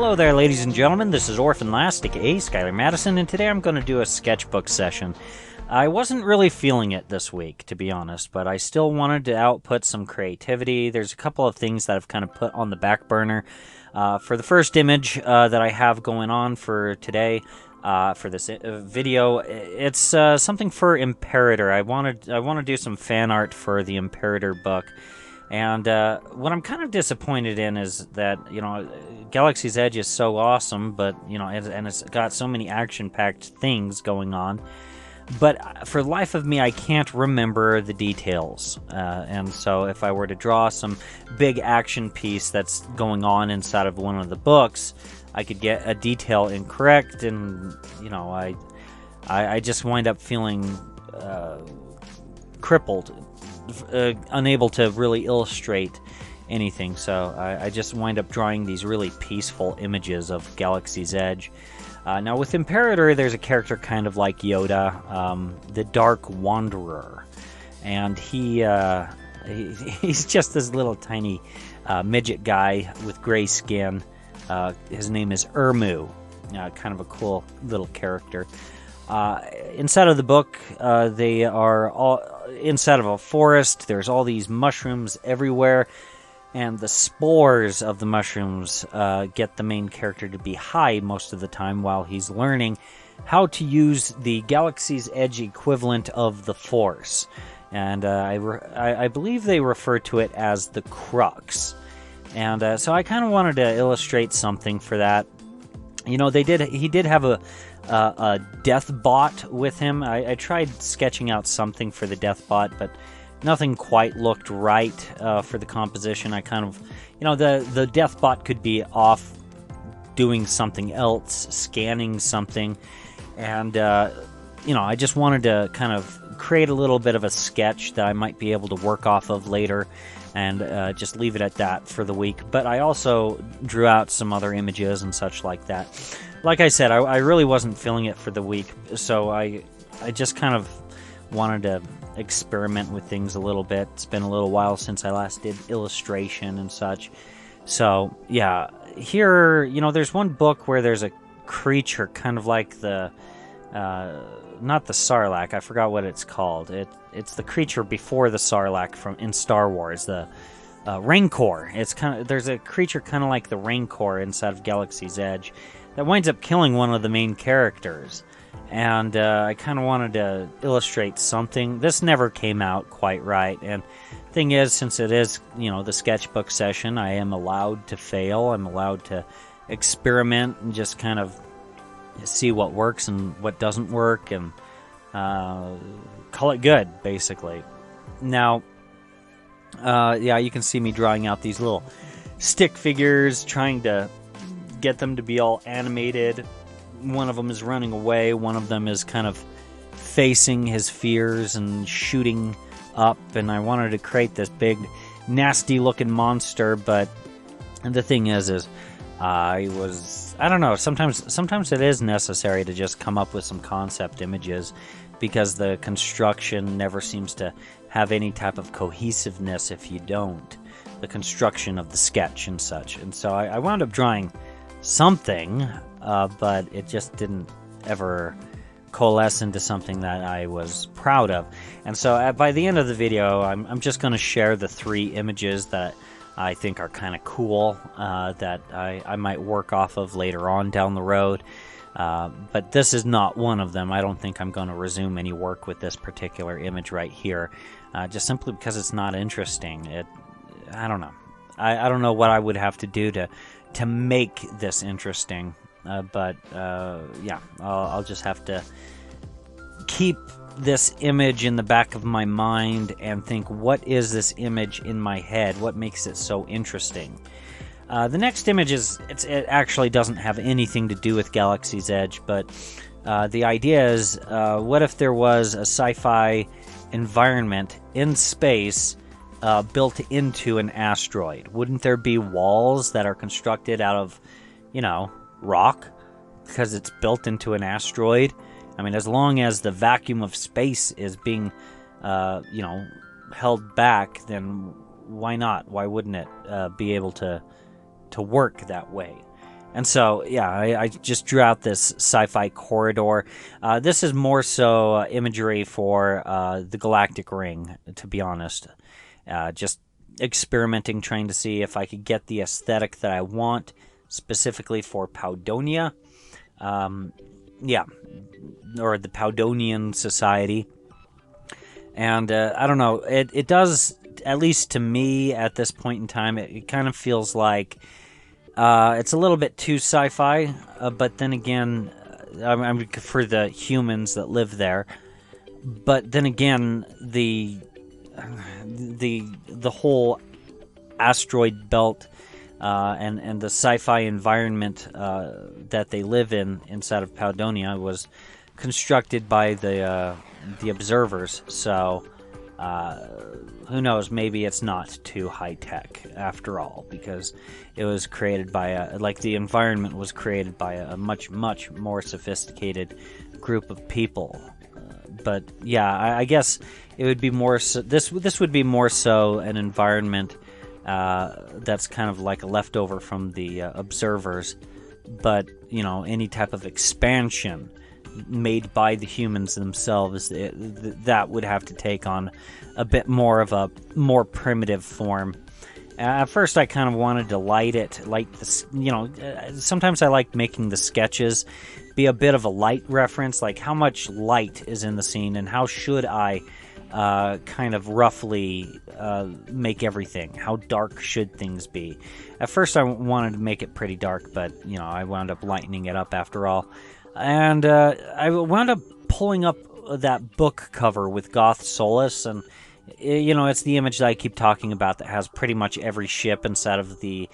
Hello there, ladies and gentlemen. This is Orphan Last, aka Skylar Madison, and today I'm going to do a sketchbook session. I wasn't really feeling it this week, to be honest, but I still wanted to output some creativity. There's a couple of things that I've kind of put on the back burner. For the first image that I have going on for today, for this video, it's something for Imperator. I want to do some fan art for the Imperator book. And what I'm kind of disappointed in is that, Galaxy's Edge is so awesome, but, and it's got so many action-packed things going on. But for the life of me, I can't remember the details. And so if I were to draw some big action piece that's going on inside of one of the books, I could get a detail incorrect, and, I just wind up feeling crippled. Unable to really illustrate anything, so I just wind up drawing these really peaceful images of Galaxy's Edge. Now with Imperator, there's a character kind of like Yoda, the Dark Wanderer, and he's just this little tiny midget guy with gray skin. His name is Ermu, kind of a cool little character. Inside of the book, they are all inside of a forest. There's all these mushrooms everywhere, and the spores of the mushrooms get the main character to be high most of the time while he's learning how to use the Galaxy's Edge equivalent of the Force. And I believe they refer to it as the Crux. And so I kind of wanted to illustrate something for that. He did have a death bot with him. I tried sketching out something for the death bot, but nothing quite looked right for the composition. I kind of, the death bot could be off doing something else, scanning something, and I just wanted to kind of create a little bit of a sketch that I might be able to work off of later, and just leave it at that for the week. But I also drew out some other images and such like that. Like I said, I really wasn't feeling it for the week, so I just kind of wanted to experiment with things a little bit. It's been a little while since I last did illustration and such. So, yeah, here, there's one book where there's a creature kind of like the, not the Sarlacc, I forgot what it's called. It's the creature before the Sarlacc in Star Wars, the Rancor. There's a creature kind of like the Rancor inside of Galaxy's Edge that winds up killing one of the main characters. And I kind of wanted to illustrate something. This never came out quite right. And thing is, since it is, the sketchbook session, I am allowed to fail. I'm allowed to experiment and just kind of see what works and what doesn't work, and call it good, basically. Now, you can see me drawing out these little stick figures, trying to get them to be all animated. One of them is running away, one of them is kind of facing his fears and shooting up, and I wanted to create this big nasty looking monster. But the thing is I don't know, sometimes it is necessary to just come up with some concept images, because the construction never seems to have any type of cohesiveness if you don't. The construction of the sketch and such. And so I wound up drawing something, but it just didn't ever coalesce into something that I was proud of. And so by the end of the video, I'm just going to share the 3 images that I think are kind of cool, that I might work off of later on down the road. But this is not one of them. I don't think I'm going to resume any work with this particular image right here, just simply because it's not interesting. I don't know. I don't know what I would have to do to make this interesting. But I'll just have to keep this image in the back of my mind and think, what is this image in my head? What makes it so interesting? The next image it actually doesn't have anything to do with Galaxy's Edge, but the idea is, what if there was a sci-fi environment in space built into an asteroid? Wouldn't there be walls that are constructed out of, rock, because it's built into an asteroid? I mean, as long as the vacuum of space is being, held back, then why not? Why wouldn't it be able to work that way? And so, yeah, I just drew out this sci-fi corridor. This is more so imagery for the Galactic Ring, to be honest. Just experimenting, trying to see if I could get the aesthetic that I want, specifically for Powdonia. Yeah, or the Powdonian Society. And I don't know, it does, at least to me at this point in time, it kind of feels like it's a little bit too sci-fi, but then again, I'm for the humans that live there. But then again, the whole asteroid belt and the sci-fi environment that they live in inside of Powdonia was constructed by the observers. So who knows? Maybe it's not too high tech after all, because it was created by the environment was created by a much more sophisticated group of people. But yeah, I guess it would be more so, this would be more so an environment that's kind of like a leftover from the observers, but any type of expansion made by the humans themselves, that would have to take on a bit more of a more primitive form. At first, I kind of wanted to light this. Sometimes I like making the sketches be a bit of a light reference, like how much light is in the scene and how should I kind of roughly make everything. How dark should things be? At first, I wanted to make it pretty dark, but I wound up lightening it up after all. And I wound up pulling up that book cover with Goth Solace, and it's the image that I keep talking about that has pretty much every ship inside of the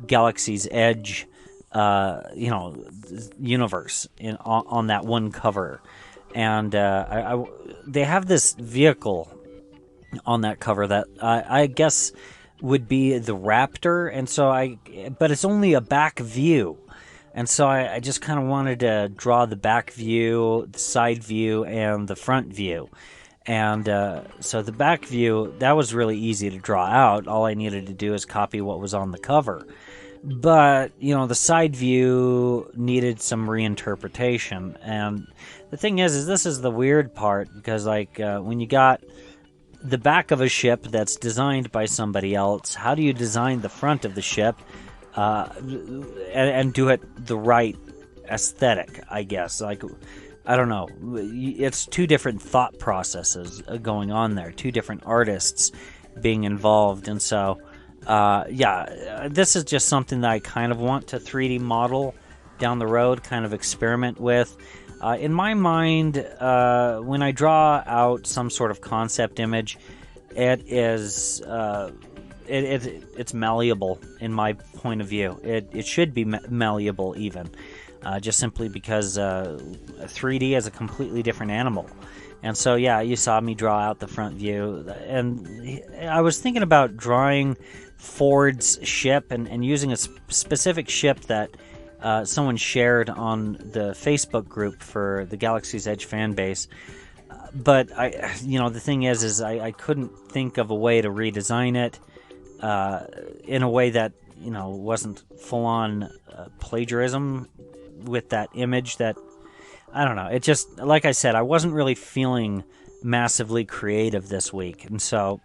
Galaxy's Edge, universe on that one cover. And they have this vehicle on that cover that I guess would be the Raptor, and so but it's only a back view. And so I just kind of wanted to draw the back view, the side view, and the front view. And so the back view, that was really easy to draw out. All I needed to do is copy what was on the cover. But, the side view needed some reinterpretation. And the thing is this is the weird part, because when you got the back of a ship that's designed by somebody else, how do you design the front of the ship? And do it the right aesthetic, I guess. I don't know. It's two different thought processes going on there, two different artists being involved. And so, this is just something that I kind of want to 3D model down the road, kind of experiment with. In my mind, when I draw out some sort of concept image, it is... It's malleable in my point of view. It should be malleable even, just simply because 3D is a completely different animal. And so yeah, you saw me draw out the front view, and I was thinking about drawing Ford's ship and using a specific ship that someone shared on the Facebook group for the Galaxy's Edge fan base. But the thing is I couldn't think of a way to redesign it in a way that wasn't full-on plagiarism with that image. That I don't know, it just, like I said, I wasn't really feeling massively creative this week, and so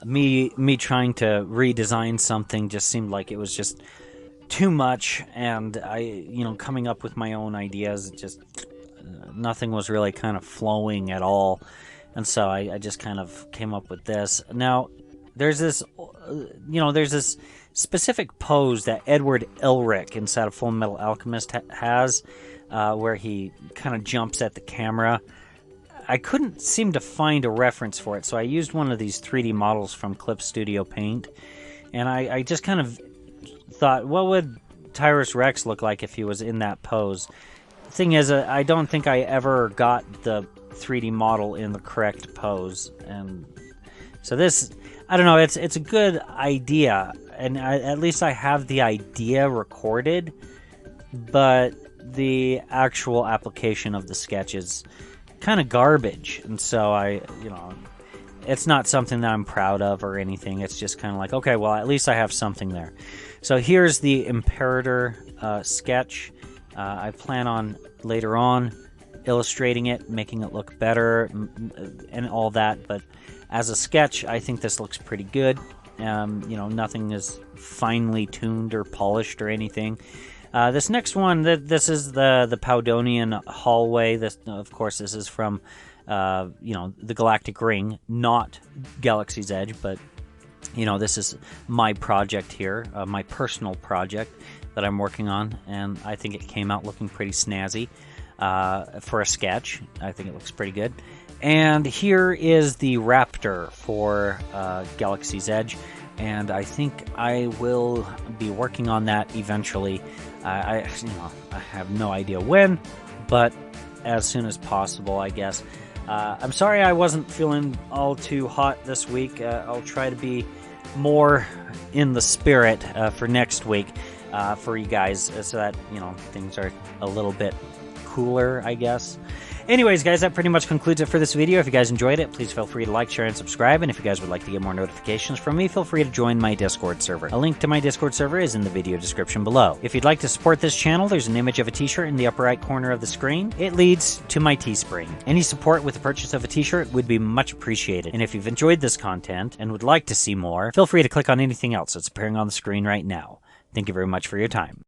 me trying to redesign something just seemed like it was just too much, and I coming up with my own ideas, just nothing was really kind of flowing at all. And so I just kind of came up with this. Now there's this specific pose that Edward Elric inside of Full Metal Alchemist has, where he kind of jumps at the camera. I couldn't seem to find a reference for it, so I used one of these 3D models from Clip Studio Paint, and I just kind of thought, what would Tyrus Rex look like if he was in that pose? The thing is, I don't think I ever got the 3D model in the correct pose, and so this, I don't know, it's a good idea, and at least I have the idea recorded, but the actual application of the sketch is kind of garbage. And so it's not something that I'm proud of or anything. It's just kind of like, okay, well, at least I have something there. So here's the Imperator sketch. I plan on later on illustrating it, making it look better, and all that. But as a sketch, I think this looks pretty good. Nothing is finely tuned or polished or anything. This next one, this is the Powdonian hallway. This, of course, this is from the Galactic Ring, not Galaxy's Edge, but this is my project here, my personal project that I'm working on, and I think it came out looking pretty snazzy for a sketch. I think it looks pretty good. And here is the Raptor for Galaxy's Edge, and I think I will be working on that eventually. I have no idea when, but as soon as possible, I guess. I'm sorry I wasn't feeling all too hot this week. I'll try to be more in the spirit for next week for you guys, so that things are a little bit cooler, I guess. Anyways, guys, that pretty much concludes it for this video. If you guys enjoyed it, please feel free to like, share, and subscribe. And if you guys would like to get more notifications from me, feel free to join my Discord server. A link to my Discord server is in the video description below. If you'd like to support this channel, there's an image of a t-shirt in the upper right corner of the screen. It leads to my Teespring. Any support with the purchase of a t-shirt would be much appreciated. And if you've enjoyed this content and would like to see more, feel free to click on anything else that's appearing on the screen right now. Thank you very much for your time.